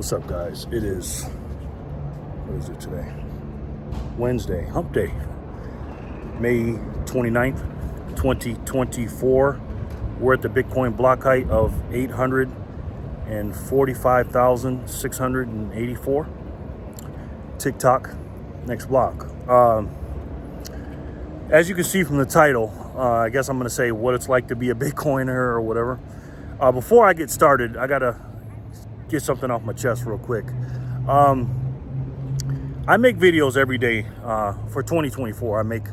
What's up, guys? It is, what is it today? Wednesday, hump day, May 29th, 2024. We're at the Bitcoin block height of 845,684. TikTok, next block. As you can see from the title, I guess I'm going to say what it's like to be a Bitcoiner or whatever. Before I get started, I got to get something off my chest real quick. I make videos every day for 2024. I make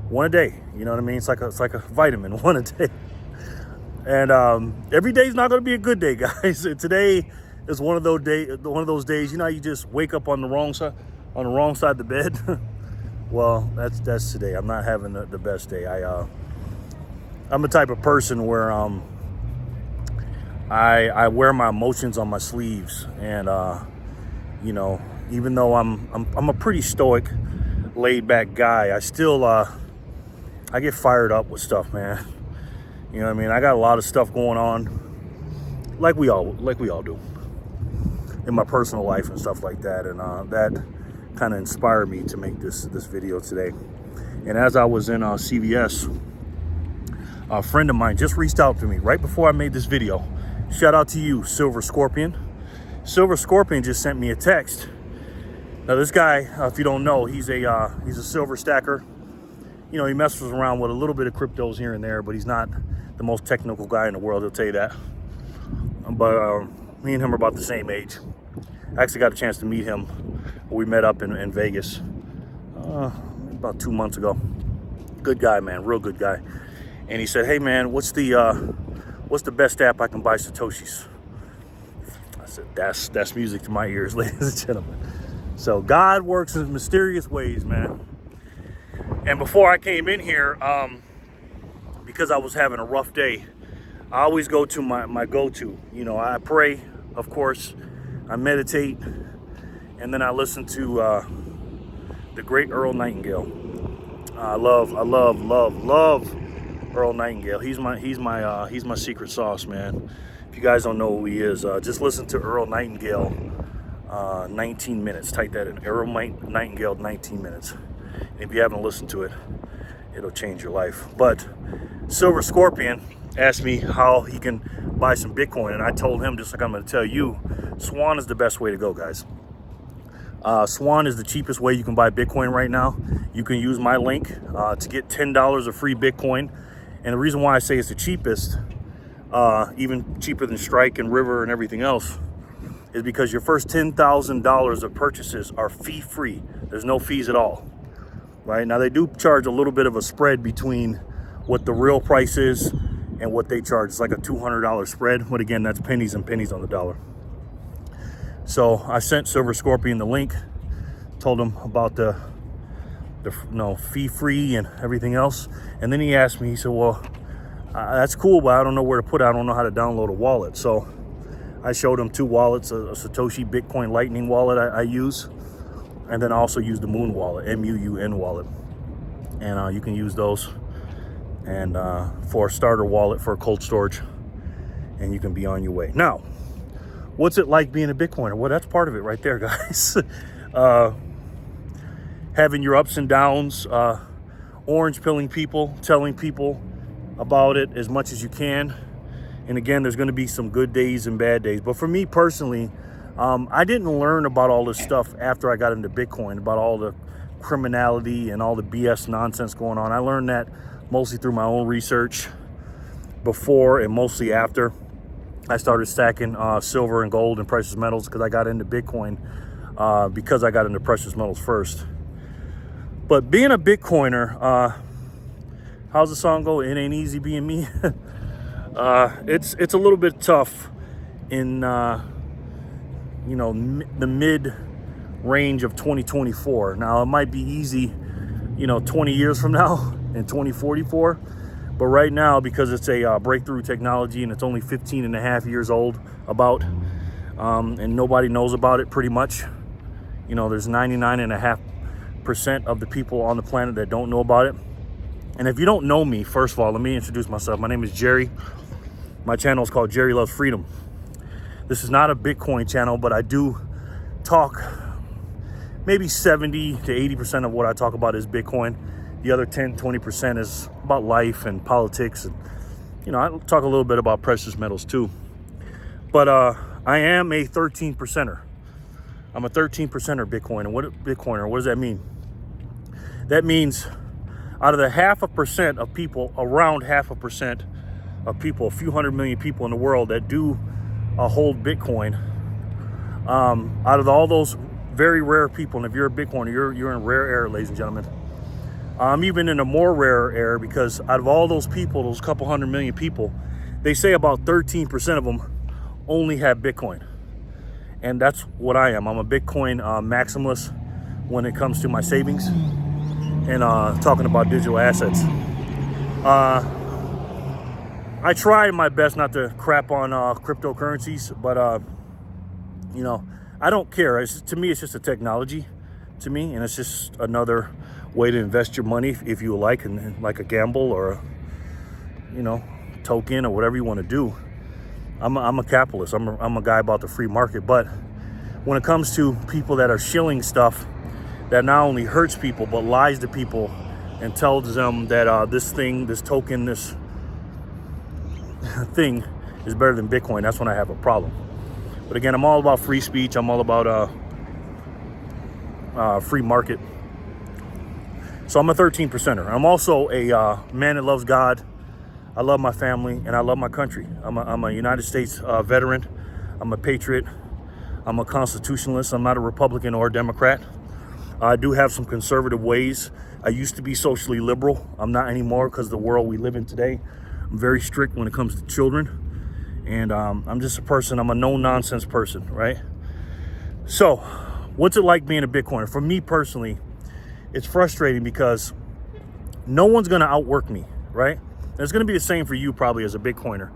one a day. You know what I mean? It's like a vitamin, one a day. And every day's not going to be a good day, guys. Today is one of those days. You know, you just wake up on the wrong side of the bed. Well, that's today. I'm not having the best day. I'm the type of person where I wear my emotions on my sleeves, and you know, even though I'm a pretty stoic, laid back guy, I still I get fired up with stuff, man. You know what I mean? I got a lot of stuff going on, like we all do, in my personal life and stuff like that, and that kind of inspired me to make this video today. And as I was in CVS, a friend of mine just reached out to me right before I made this video. Shout out to you, Silver Scorpion. Silver Scorpion just sent me a text. Now this guy, if you don't know, he's a silver stacker. You know, he messes around with a little bit of cryptos here and there, but he's not the most technical guy in the world, he'll tell you that. But me and him are about the same age. I actually got a chance to meet him. We met up in Vegas about 2 months ago. Good guy, man, real good guy. And he said, "Hey man, what's the best app I can buy Satoshis?" I said, that's music to my ears, ladies and gentlemen. So God works in mysterious ways, man. And before I came in here, because I was having a rough day, I always go to my go-to. You know, I pray, of course, I meditate, and then I listen to the great Earl Nightingale. I love Earl Nightingale. He's my secret sauce, man. If you guys don't know who he is, just listen to Earl Nightingale 19 minutes. Type that in, Earl Nightingale 19 minutes. And if you haven't listened to it, it'll change your life. But Silver Scorpion asked me how he can buy some Bitcoin, and I told him, just like I'm going to tell you, Swan is the best way to go, guys. Swan is the cheapest way you can buy Bitcoin right now. You can use my link to get $10 of free Bitcoin. And the reason why I say it's the cheapest, even cheaper than Strike and River and everything else, is because your first $10,000 of purchases are fee-free. There's no fees at all. Right? Now, they do charge a little bit of a spread between what the real price is and what they charge. It's like a $200 spread. But again, that's pennies and pennies on the dollar. So I sent Silver Scorpion the link, told him about the fee-free and everything else. And then he asked me, he said, well, that's cool, but I don't know where to put it. I don't know how to download a wallet. So I showed him two wallets, a Satoshi Bitcoin Lightning wallet I use, and then I also use the Moon wallet, MUUN wallet. And you can use those and for a starter wallet for cold storage, and you can be on your way. Now, what's it like being a Bitcoiner? Well, that's part of it right there, guys. Having your ups and downs, orange pilling people, telling people about it as much as you can. And again, there's going to be some good days and bad days. But for me personally, I didn't learn about all this stuff after I got into Bitcoin, about all the criminality and all the BS nonsense going on. I learned that mostly through my own research before and mostly after I started stacking silver and gold and precious metals, because I got into Bitcoin because I got into precious metals first. But being a Bitcoiner, how's the song go? It ain't easy being me. It's a little bit tough in you know, the mid range of 2024. Now it might be easy, you know, 20 years from now in 2044. But right now, because it's a breakthrough technology and it's only 15 and a half years old and nobody knows about it pretty much. You know, there's 99.5% of the people on the planet that don't know about it. And if you don't know me, first of all, let me introduce myself. My name is Jerry. My channel is called Jerry Loves Freedom. This is not a Bitcoin channel, but I do talk, maybe 70 to 80% of what I talk about is Bitcoin. The other 10, 20% is about life and politics. And, you know, I talk a little bit about precious metals too. But I am a 13%er. I'm a 13%er Bitcoin. And Bitcoiner, what does that mean? That means out of the 0.5% of people, around 0.5% of people, a few hundred million people in the world that do hold Bitcoin, out of all those very rare people, and if you're a Bitcoiner, you're in rare air, ladies and gentlemen. I'm even in a more rare air because out of all those people, those couple hundred million people, they say about 13% of them only have Bitcoin. And that's what I am. I'm a Bitcoin maximalist when it comes to my savings and talking about digital assets. I try my best not to crap on cryptocurrencies, but you know, I don't care. To me, it's just a technology to me, and it's just another way to invest your money if you like, and like a gamble or a, you know, token or whatever you want to do. I'm a capitalist. I'm a guy about the free market. But when it comes to people that are shilling stuff that not only hurts people but lies to people and tells them that this token, this thing is better than Bitcoin, that's when I have a problem. But again, I'm all about free speech. I'm all about free market. So I'm a 13%er. I'm also a man that loves God. I love my family and I love my country. I'm a United States veteran. I'm a patriot. I'm a constitutionalist. I'm not a Republican or a Democrat. I do have some conservative ways. I used to be socially liberal. I'm not anymore because of the world we live in today. I'm very strict when it comes to children. And I'm just a person. I'm a no-nonsense person, right? So what's it like being a Bitcoiner? For me personally, it's frustrating because no one's going to outwork me, right? And it's going to be the same for you probably as a Bitcoiner.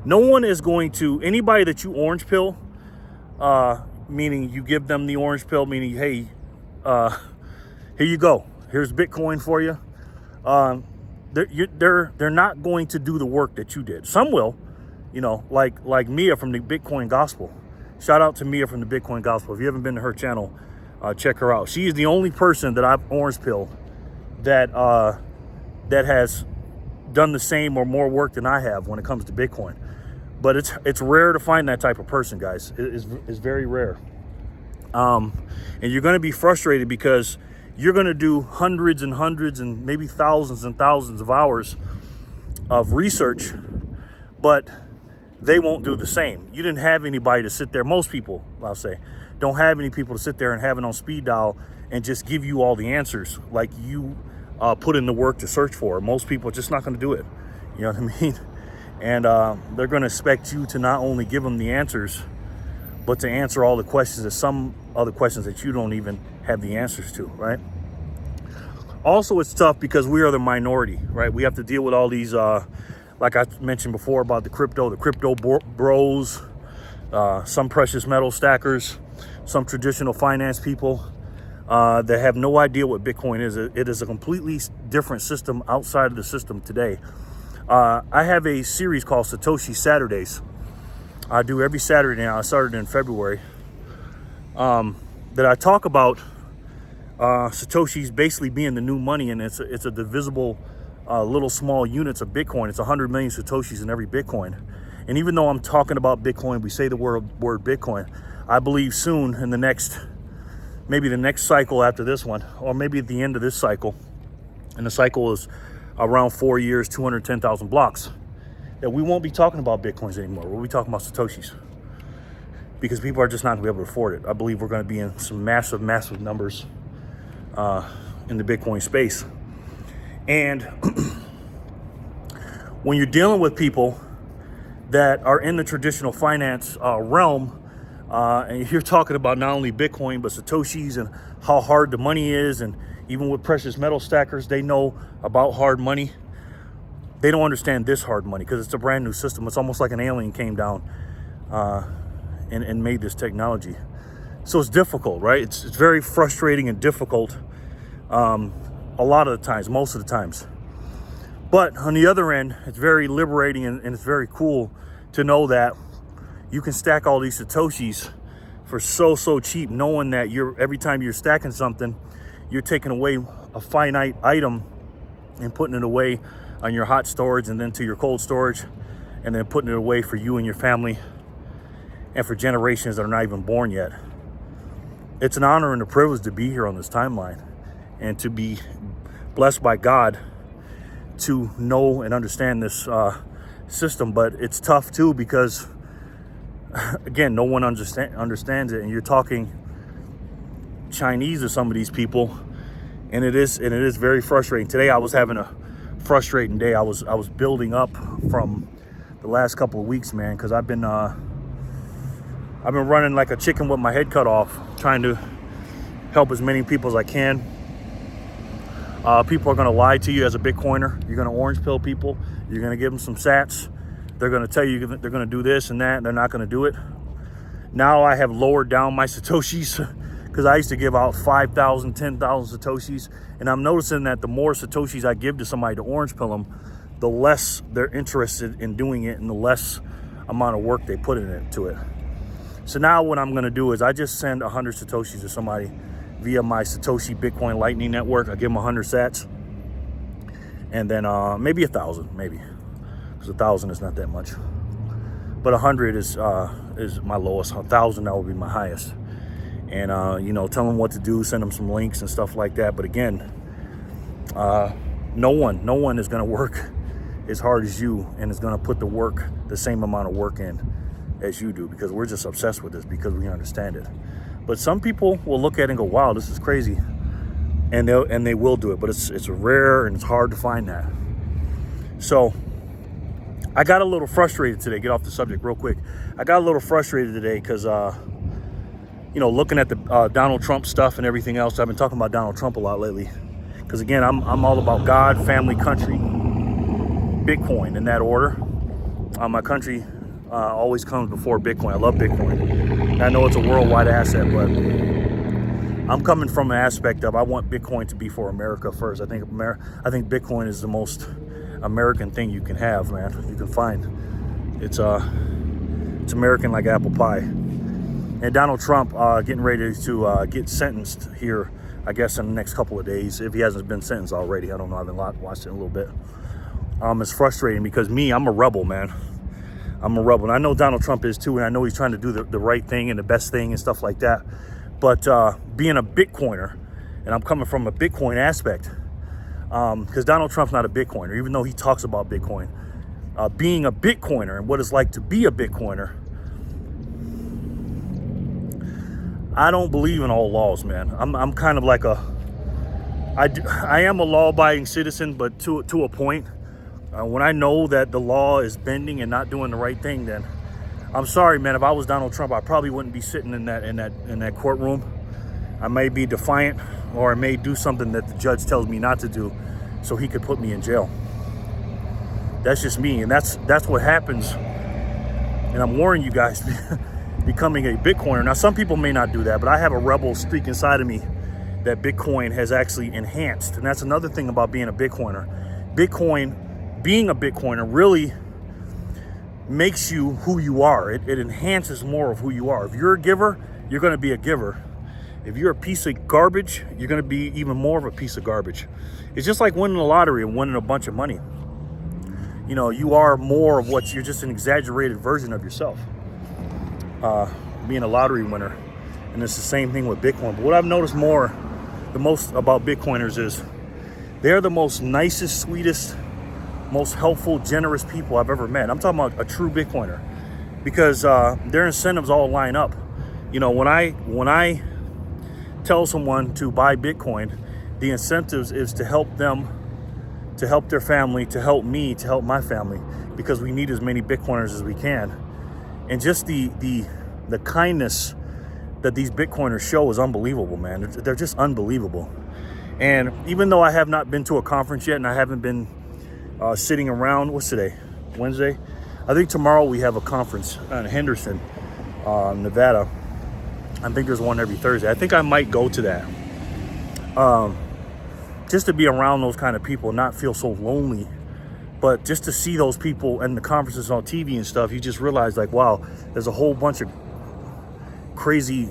No one is going to, anybody that you orange pill, meaning you give them the orange pill, meaning, hey, here you go. Here's Bitcoin for you. They're not going to do the work that you did. Some will, you know, like Mia from the Bitcoin Gospel. Shout out to Mia from the Bitcoin Gospel. If you haven't been to her channel, check her out. She is the only person that I've orange pilled that has done the same or more work than I have when it comes to Bitcoin. But it's rare to find that type of person, guys. It's very rare. And you're going to be frustrated because you're going to do hundreds and hundreds and maybe thousands and thousands of hours of research, but they won't do the same. You didn't have anybody to sit there. Most people, I'll say, don't have any people to sit there and have it on speed dial and just give you all the answers like you put in the work to search for. Most people are just not going to do it. You know what I mean? And they're going to expect you to not only give them the answers, but to answer all the questions, that some other questions that you don't even have the answers to, right? Also, it's tough because we are the minority, right? We have to deal with all these, like I mentioned before about the crypto bros, some precious metal stackers, some traditional finance people that have no idea what Bitcoin is. It is a completely different system outside of the system today. I have a series called Satoshi Saturdays. I do every Saturday now. I started in February. That I talk about Satoshi's basically being the new money, and it's a divisible little small units of Bitcoin. It's 100 million Satoshis in every Bitcoin. And even though I'm talking about Bitcoin, we say the word Bitcoin, I believe soon in maybe the next cycle after this one, or maybe at the end of this cycle, and the cycle is around 4 years, 210,000 blocks, that we won't be talking about Bitcoins anymore. We'll be talking about Satoshis, because people are just not going to be able to afford it. I believe we're going to be in some massive, massive numbers in the Bitcoin space. And when you're dealing with people that are in the traditional finance realm, and you're talking about not only Bitcoin, but Satoshis and how hard the money is, and even with precious metal stackers, they know about hard money. They don't understand this hard money because it's a brand new system. It's almost like an alien came down and made this technology. So it's difficult, right? It's very frustrating and difficult a lot of the times, most of the times. But on the other end, it's very liberating and it's very cool to know that, you can stack all these Satoshis for so cheap, knowing that every time you're stacking something, you're taking away a finite item and putting it away on your hot storage and then to your cold storage, and then putting it away for you and your family and for generations that are not even born yet. It's an honor and a privilege to be here on this timeline and to be blessed by God to know and understand this system. But it's tough too, because again, no one understands it, and you're talking Chinese to some of these people, and it is very frustrating. Today I was having a frustrating day. I was building up from the last couple of weeks, man, because I've been running like a chicken with my head cut off, trying to help as many people as I can. People are going to lie to you as a Bitcoiner. You're going to orange pill people. You're going to give them some sats. They're going to tell you they're going to do this and that, and they're not going to do it. Now I have lowered down my Satoshis, because I used to give out 5,000, 10,000 Satoshis. And I'm noticing that the more Satoshis I give to somebody to orange pill them, the less they're interested in doing it and the less amount of work they put into it. So now what I'm going to do is I just send 100 Satoshis to somebody via my Satoshi Bitcoin Lightning Network. I give them 100 sats, and then maybe 1,000, maybe, because 1,000 is not that much. But 100 is my lowest. 1,000, that would be my highest. And tell them what to do, send them some links and stuff like that. But again, no one is going to work as hard as you and is going to put the same amount of work in as you do, because we're just obsessed with this because we understand it. But some people will look at it and go, wow, this is crazy, and they will do it. But it's rare and it's hard to find that. So I got a little frustrated today. Get off the subject real quick. I got a little frustrated today because looking at the Donald Trump stuff and everything else. I've been talking about Donald Trump a lot lately, because again, I'm all about God, family, country, Bitcoin, in that order. My country always comes before Bitcoin. I love Bitcoin. And I know it's a worldwide asset, but I'm coming from an aspect of I want Bitcoin to be for America first. I think Bitcoin is the most American thing you can have, man. You can find. It's American like apple pie. And Donald Trump getting ready to get sentenced here, I guess, in the next couple of days, if he hasn't been sentenced already. I don't know. I haven't watched it in a little bit. It's frustrating because I'm a rebel, man. I'm a rebel. And I know Donald Trump is too, and I know he's trying to do the right thing and the best thing and stuff like that. But being a Bitcoiner, and I'm coming from a Bitcoin aspect, because Donald Trump's not a Bitcoiner, even though he talks about Bitcoin. Being a Bitcoiner and what it's like to be a Bitcoiner, I don't believe in all laws, man. I'm kind of like I am a law-abiding citizen, but to a point. When I know that the law is bending and not doing the right thing, then I'm sorry, man. If I was Donald Trump, I probably wouldn't be sitting in that courtroom. I may be defiant, or I may do something that the judge tells me not to do, so he could put me in jail. That's just me, and that's what happens. And I'm warning you guys, becoming a Bitcoiner. Now, some people may not do that, but I have a rebel streak inside of me that Bitcoin has actually enhanced. And that's another thing about being a Bitcoiner. Being a Bitcoiner really makes you who you are. It enhances more of who you are. If you're a giver, you're going to be a giver. If you're a piece of garbage, you're going to be even more of a piece of garbage. It's just like winning the lottery and winning a bunch of money. You are more of what you're, just an exaggerated version of yourself. Being a lottery winner. And it's the same thing with Bitcoin. But what I've noticed the most about Bitcoiners is they're the most nicest, sweetest, most helpful, generous people I've ever met. I'm talking about a true Bitcoiner, because their incentives all line up. When I tell someone to buy Bitcoin, the incentives is to help them, to help their family, to help me, to help my family, because we need as many Bitcoiners as we can. And just the kindness that these Bitcoiners show is unbelievable, man. They're just unbelievable. And even though I have not been to a conference yet, and I haven't been sitting around, what's today? Wednesday? I think tomorrow we have a conference in Henderson, Nevada. I think there's one every Thursday. I think I might go to that. Just to be around those kind of people, not feel so lonely But just to see those people and the conferences on TV and stuff, you just realize like, wow, there's a whole bunch of crazy,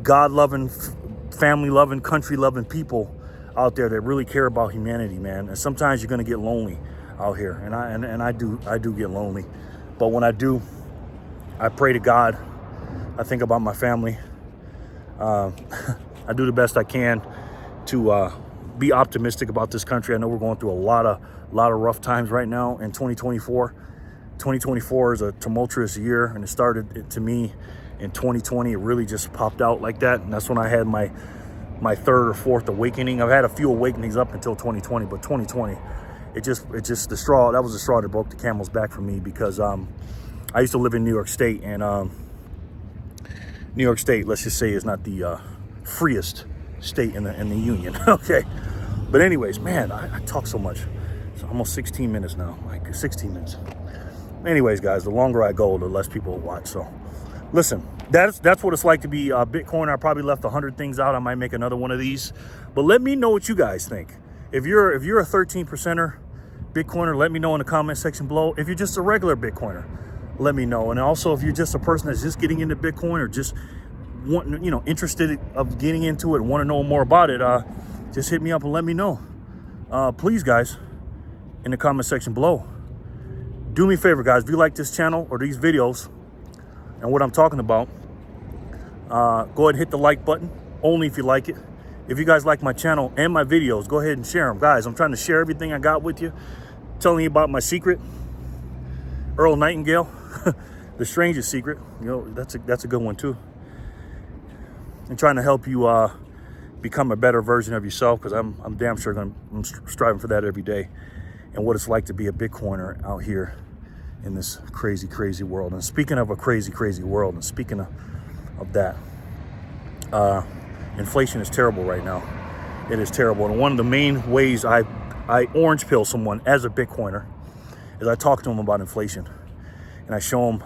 God-loving, family-loving, country-loving people out there that really care about humanity, man. And sometimes you're gonna get lonely out here, and I do get lonely. But when I do, I pray to God. I think about my family. I do the best I can to be optimistic about this country. I know we're going through a lot of rough times right now in 2024. 2024 is a tumultuous year, and it started to me in 2020. It really just popped out like that, and that's when I had my third or fourth awakening. I've had a few awakenings up until 2020, but 2020, it just the straw. That was the straw that broke the camel's back for me, because I used to live in New York State, and New York State, let's just say, is not the freest state in the union. Okay, but anyways, man, I talk so much. It's almost 16 minutes now, like 16 minutes. Anyways, guys, the longer I go, the less people will watch. So listen, that's what it's like to be a Bitcoiner. I probably left 100 things out. I might make another one of these, but let me know what you guys think. If you're a 13%er Bitcoiner, let me know in the comment section below. If you're just a regular Bitcoiner, let me know. And also, if you're just a person that's just getting into Bitcoin, or just wanting, interested of getting into it and want to know more about it, just hit me up and let me know. Please, guys, in the comment section below, do me a favor, guys. If you like this channel or these videos and what I'm talking about, go ahead and hit the like button, only if you like it. If you guys like my channel and my videos, go ahead and share them. Guys, I'm trying to share everything I got with you, telling you about my secret, Earl Nightingale, the strangest secret. That's a good one too. And trying to help you become a better version of yourself, because I'm damn sure I'm striving for that every day. And what it's like to be a Bitcoiner out here in this crazy, crazy world. And speaking of a crazy, crazy world, and speaking of that, inflation is terrible right now. It is terrible. And one of the main ways I orange pill someone as a Bitcoiner is I talk to them about inflation. And I show them,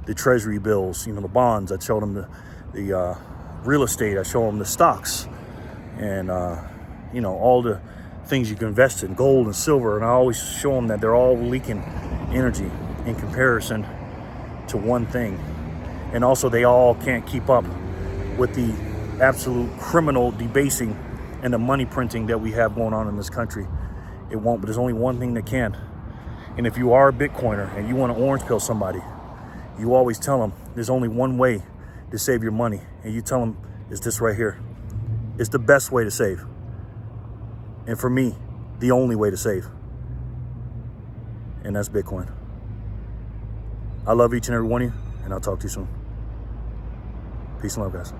the treasury bills, the bonds. I show them the real estate. I show them the stocks, and all the things you can invest in, gold and silver. And I always show them that they're all leaking energy in comparison to one thing. And also, they all can't keep up with the absolute criminal debasing and the money printing that we have going on in this country. It won't, but there's only one thing that can. And if you are a Bitcoiner and you want to orange pill somebody, you always tell them there's only one way to save your money. And you tell them it's this right here. It's the best way to save. And for me, the only way to save. And that's Bitcoin. I love each and every one of you, and I'll talk to you soon. Peace and love, guys.